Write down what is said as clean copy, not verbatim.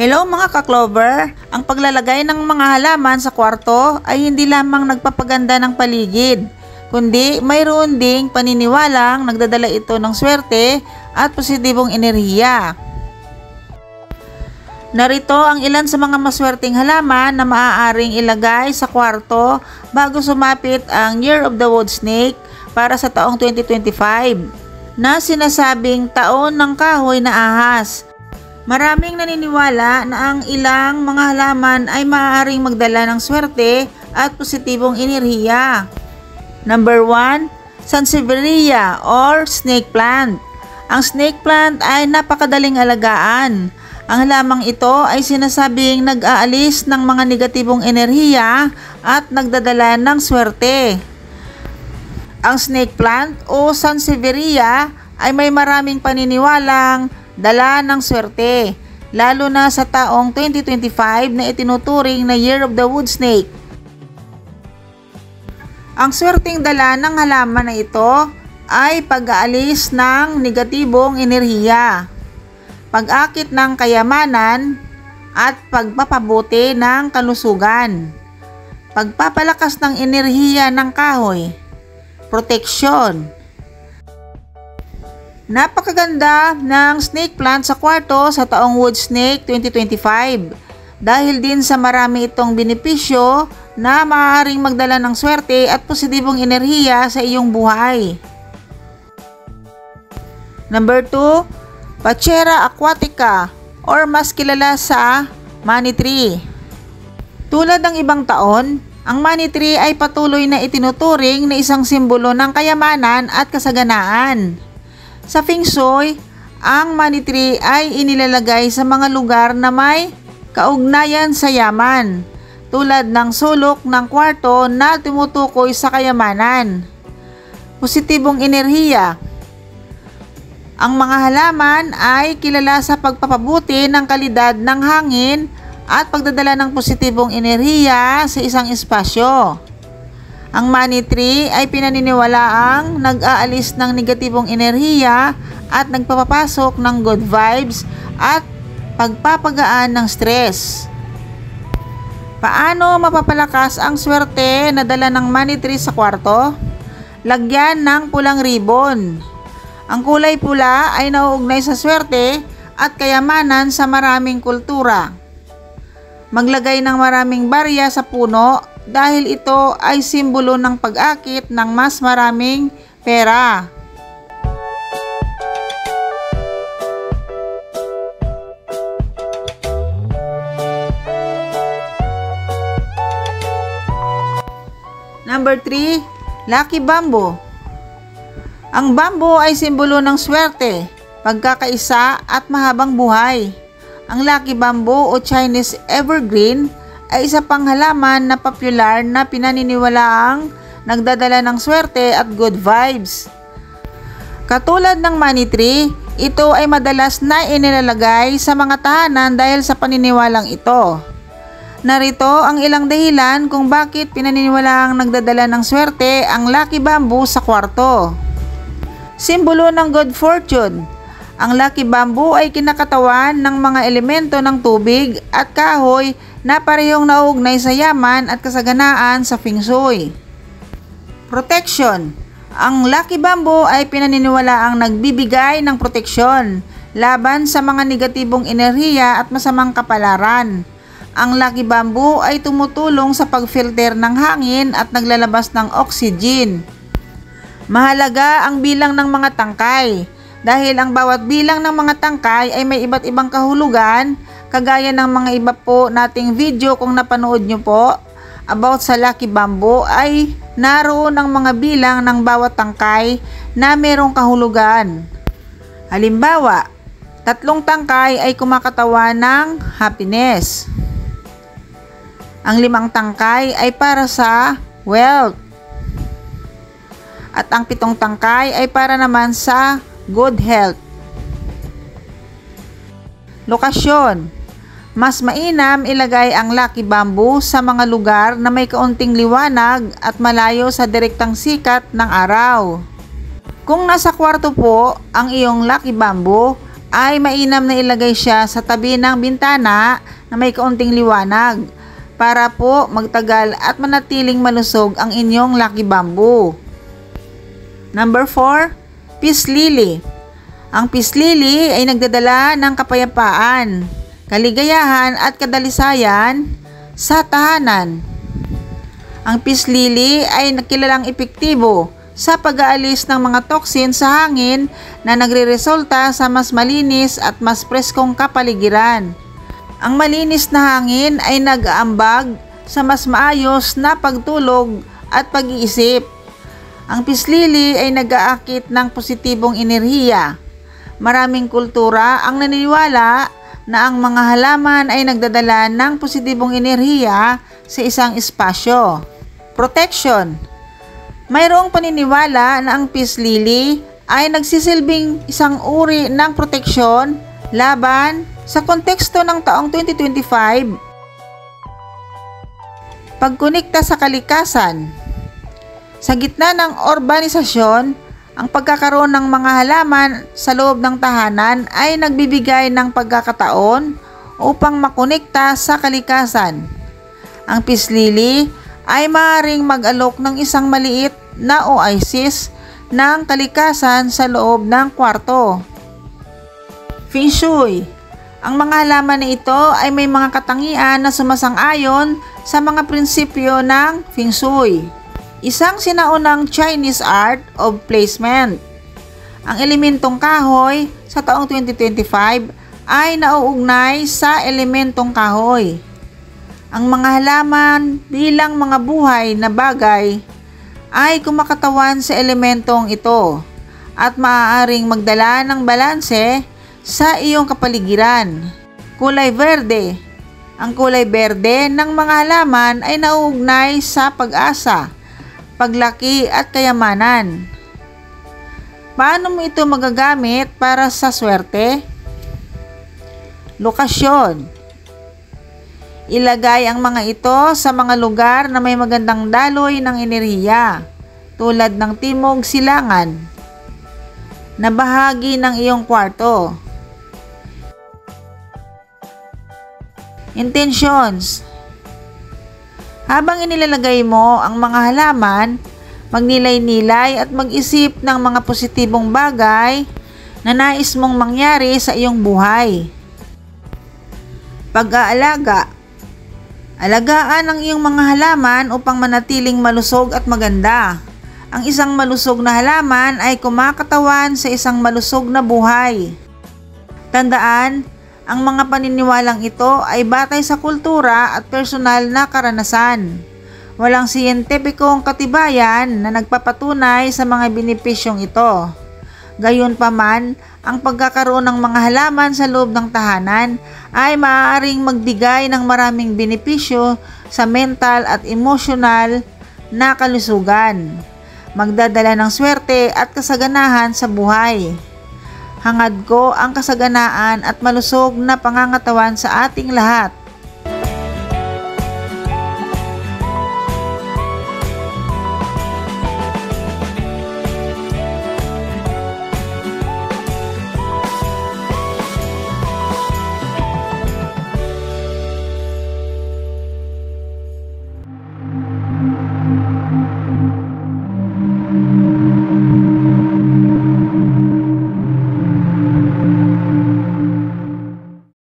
Hello mga ka-clover! Ang paglalagay ng mga halaman sa kwarto ay hindi lamang nagpapaganda ng paligid, kundi mayroon ding paniniwalang nagdadala ito ng swerte at positibong enerhiya. Narito ang ilan sa mga maswerteng halaman na maaaring ilagay sa kwarto bago sumapit ang Year of the Wood Snake para sa taong 2025 na sinasabing taon ng kahoy na ahas. Maraming naniniwala na ang ilang mga halaman ay maaaring magdala ng swerte at positibong enerhiya. Number 1, Sansevieria or snake plant. Ang snake plant ay napakadaling alagaan. Ang halamang ito ay sinasabing nag-aalis ng mga negatibong enerhiya at nagdadala ng swerte. Ang snake plant o Sansevieria ay may maraming paniniwalang dala ng swerte, lalo na sa taong 2025 na itinuturing na Year of the Wood Snake. Ang swerteng dala ng halaman na ito ay pag-aalis ng negatibong enerhiya, pag-akit ng kayamanan at pagpapabuti ng kalusugan, pagpapalakas ng enerhiya ng kahoy, proteksyon. Napakaganda ng snake plant sa kwarto sa taong Wood Snake 2025 dahil din sa marami itong benepisyo na maaaring magdala ng swerte at positibong enerhiya sa iyong buhay. Number 2, Pachera aquatica or mas kilala sa money tree. Tulad ng ibang taon, ang money tree ay patuloy na itinuturing na isang simbolo ng kayamanan at kasaganaan. Sa Feng Shui, ang money tree ay inilalagay sa mga lugar na may kaugnayan sa yaman, tulad ng sulok ng kwarto na tumutukoy sa kayamanan. Positibong enerhiya. Ang mga halaman ay kilala sa pagpapabuti ng kalidad ng hangin at pagdadala ng positibong enerhiya sa isang espasyo. Ang money tree ay pinaniniwalaang nag-aalis ng negatibong enerhiya at nagpapapasok ng good vibes at pagpapagaan ng stress. Paano mapapalakas ang swerte na dala ng money tree sa kwarto? Lagyan ng pulang ribbon. Ang kulay pula ay nauugnay sa swerte at kayamanan sa maraming kultura. Maglagay ng maraming barya sa puno dahil ito ay simbolo ng pag-akit ng mas maraming pera. Number 3, Lucky Bamboo. Ang bamboo ay simbolo ng swerte, pagkakaisa at mahabang buhay. Ang Lucky Bamboo o Chinese Evergreen ay isa pang halaman na popular na pinaniniwalaang nagdadala ng swerte at good vibes. Katulad ng money tree, ito ay madalas na inilalagay sa mga tahanan dahil sa paniniwalang ito. Narito ang ilang dahilan kung bakit pinaniniwalaang nagdadala ng swerte ang Lucky Bamboo sa kwarto. Simbolo ng good fortune. Ang Lucky Bamboo ay kinakatawan ng mga elemento ng tubig at kahoy na parehong nauugnay sa yaman at kasaganaan sa Feng Shui. Protection. Ang Lucky Bamboo ay pinaniniwalaang nagbibigay ng proteksyon laban sa mga negatibong enerhiya at masamang kapalaran. Ang Lucky Bamboo ay tumutulong sa pag-filter ng hangin at naglalabas ng oxygen. Mahalaga ang bilang ng mga tangkay dahil ang bawat bilang ng mga tangkay ay may iba't ibang kahulugan, kagaya ng mga iba po nating video kung napanood nyo po about sa Lucky Bamboo ay naroon ang mga bilang ng bawat tangkay na merong kahulugan. Halimbawa, 3 tangkay ay kumakatawan ng happiness. Ang 5 tangkay ay para sa wealth. At ang 7 tangkay ay para naman sa good health. Lokasyon. Mas mainam ilagay ang Lucky Bamboo sa mga lugar na may kaunting liwanag at malayo sa direktang sikat ng araw. Kung nasa kwarto po ang iyong Lucky Bamboo, ay mainam na ilagay siya sa tabi ng bintana na may kaunting liwanag para po magtagal at manatiling malusog ang inyong lucky bamboo. Number 4, peace lily. Ang peace lily ay nagdadala ng kapayapaan, kaligayahan at kadalisayan sa tahanan. Ang peace lily ay nakilalang epektibo sa pag-aalis ng mga toxin sa hangin na nagreresulta sa mas malinis at mas preskong kapaligiran. Ang malinis na hangin ay nag-aambag sa mas maayos na pagtulog at pag-iisip. Ang peace lily ay nag-aakit ng positibong enerhiya. Maraming kultura ang naniniwala na ang mga halaman ay nagdadala ng positibong enerhiya sa isang espasyo. Protection. Mayroong paniniwala na ang peace lily ay nagsisilbing isang uri ng proteksyon laban sa konteksto ng taong 2025. Pagkonekta sa kalikasan. Sa gitna ng urbanisasyon, ang pagkakaroon ng mga halaman sa loob ng tahanan ay nagbibigay ng pagkakataon upang makonekta sa kalikasan. Ang peace lily ay maaaring mag-alok ng isang maliit na oasis ng kalikasan sa loob ng kwarto. Feng Shui. Ang mga halaman na ito ay may mga katangian na sumasang-ayon sa mga prinsipyo ng Feng Shui, isang sinaunang Chinese art of placement. Ang elementong kahoy sa taong 2025 ay nauugnay sa elementong kahoy. Ang mga halaman bilang mga buhay na bagay ay kumakatawan sa elementong ito at maaaring magdala ng balanse sa iyong kapaligiran. Kulay verde. Ang kulay berde ng mga halaman ay nauugnay sa pag-asa, paglaki at kayamanan. Paano mo ito magagamit para sa swerte? Lokasyon. Ilagay ang mga ito sa mga lugar na may magandang daloy ng enerhiya, tulad ng timog silangan na bahagi ng iyong kwarto. Intentions. Habang inilalagay mo ang mga halaman, magnilay-nilay at mag-isip ng mga positibong bagay na nais mong mangyari sa iyong buhay. Pag-aalaga. Alagaan ang iyong mga halaman upang manatiling malusog at maganda. Ang isang malusog na halaman ay kumakatawan sa isang malusog na buhay. Tandaan, ang mga paniniwalang ito ay batay sa kultura at personal na karanasan. Walang siyentipikong katibayan na nagpapatunay sa mga benepisyong ito. Gayunpaman, ang pagkakaroon ng mga halaman sa loob ng tahanan ay maaaring magbigay ng maraming benepisyo sa mental at emosyonal na kalusugan. Magdadala ng swerte at kasaganahan sa buhay. Hangad ko ang kasaganaan at malusog na pangangatawan sa ating lahat.